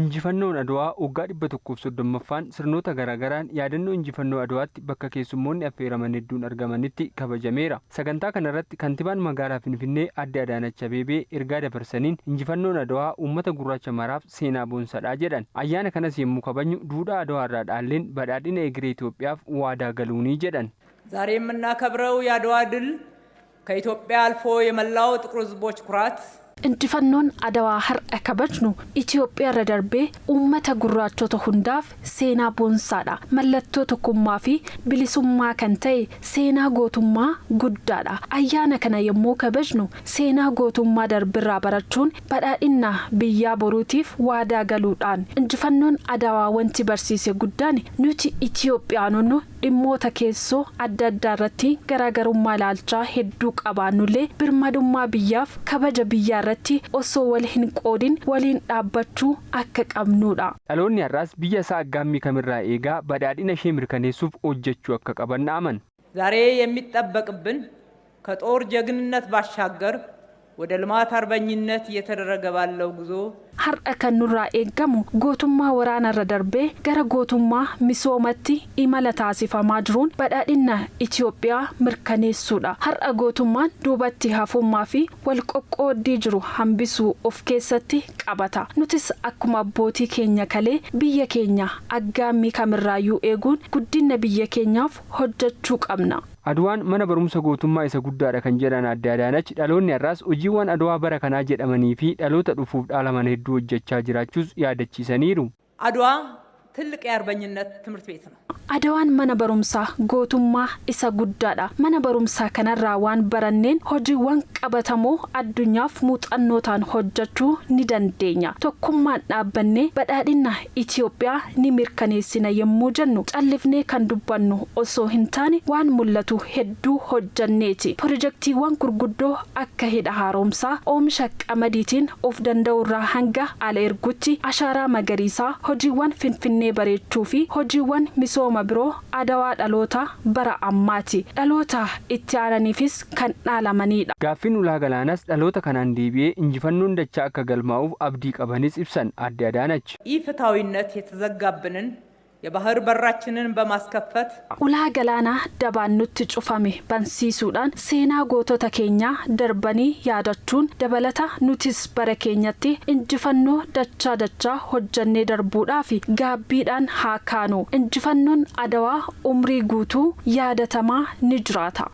Injifannoon Adwaa waggaa 130ffaan sirnoota garaagaraan yaadannoo injifannoo Adwaatti bakka keessummoonni affeeraman hedduun argamanitti kabajameera. Sagantaa kanarratti kantiibaan magaalaa Finfinnee Aadde Adaanach Abeebee ergaa dabarsaniin injifannoon Adwaa uummata gurraacha maraaf seenaa boonsadha jedhan. Ayyaana kanas yommuu kabajnu duudhaa Adwaa irraa dhaalleen badhaadhina egeree Itoophiyaaf waadaa galuuni jedhan. ዛሬ የምናከብረው የአድዋ ድል ከኢትዮጵያ አልፎ የመላው ጥቁር ሕዝቦች ኩራት Injifannoon Adwaa har'a kabajnu Itoophiyaa irra darbee uummata gurraachota hundaaf seenaa boonsaadha. Mallattoo tokkummaa fi bilisummaa kan ta'e seenaa gootummaa guddaadha. Ayyaana kana yommuu kabajnu seenaa gootummaa darbirraa barachuun badhaadhina biyyaa boruutiif waadaa galuudhaan injifannoon Adwaa wanti barsiise guddaan nuti Itoophiyaanonni dhimmoota keessoo adda addaa irratti garaagarummaa ilaalchaa hedduu qabaannullee birmadummaa biyyaaf kabaja biyyaa irratti osoo wal hin qoodin waliin dhaabbachuu akka qabnuudha. Dhaloonni har'aas biyya isaa aggaammii kamirraa eegaa badhaadhina ishee mirkaneessuuf hojjechuu akka qaban aman. ዛሬ የሚጠበቅብን ከጦር ጀግንነት ባሻገር ወደ ልማት አርበኝነት እየተደረገ ባለው ጉዞ har'a kan nurraa eeggamu gootummaa waraana irra darbee gara gootummaa misoomatti imala taasifamaa jiruun badhaadhina Itoophiyaa mirkaneessuudha. Har'a gootummaan duubatti hafummaa fi wal qoqqooddii jiru hambisuu of keessatti qabata. Nutis akkuma abbootii keenya kalee biyya keenya aggaammii kamirraayyuu eeguun guddina biyya keenyaaf hojjechuu qabna. Adwaan mana barumsa gootummaa isa guddaadha kan jedhan Aadde Adaanach dhaloonni har'aas hojiiwwan Adwaa bara kanaa jedhamanii fi dhaloota dhufuuf dhaalaman hedduu hojjechaa jiraachuus yaadachiisaniiru. አድዋ ትልቅ የአርበኝነት ትምህርት ቤት ነው። Adwaan mana barumsaa gootummaa isa guddaadha. Mana barumsaa kanarraa waan baranneen hojiiwwan qabatamoo addunyaaf muuxannootaan hojjechuu ni dandeenya. Tokkummaan dhaabbannee badhaadhina Itoophiyaa ni mirkaneessina yommuu jennu callifnee kan dubbannu osoo hin taane waan mul'atu hedduu hojjanneeti. Pirojektiiwwan gurguddoo akka hidha haaromsaa oomisha qamadiitiin of danda'urraa hanga ala ergutti ashaaraa magariisaa hojiiwwan Finfinnee bareechuu fi hojiiwwan misooma biroo Adwaa dhaloota bara ammaati. Dhaloota itti aananiifis kan dhaalamanidha. Gaaffiin ulaa galaanaas dhaloota kanaan deebi'ee injifannoon dachaa akka galmaa'uuf abdii qabanis ibsan Aadde Adaanach. ኢፍትሐዊነት የተዘጋብንን የባህር በራችንን በማስከፈት ulaa galaanaa dabaan nutti cufame bansiisuudhaan seenaa gootota keenyaa darbanii yaadachuun dabalata nutis bara keenyatti injifannoo dachaa hojjannee darbuudhaaf gaabbiidhaan haa kaanu. Injifannoon Adwaa umrii guutuu yaadatamaa ni jiraata.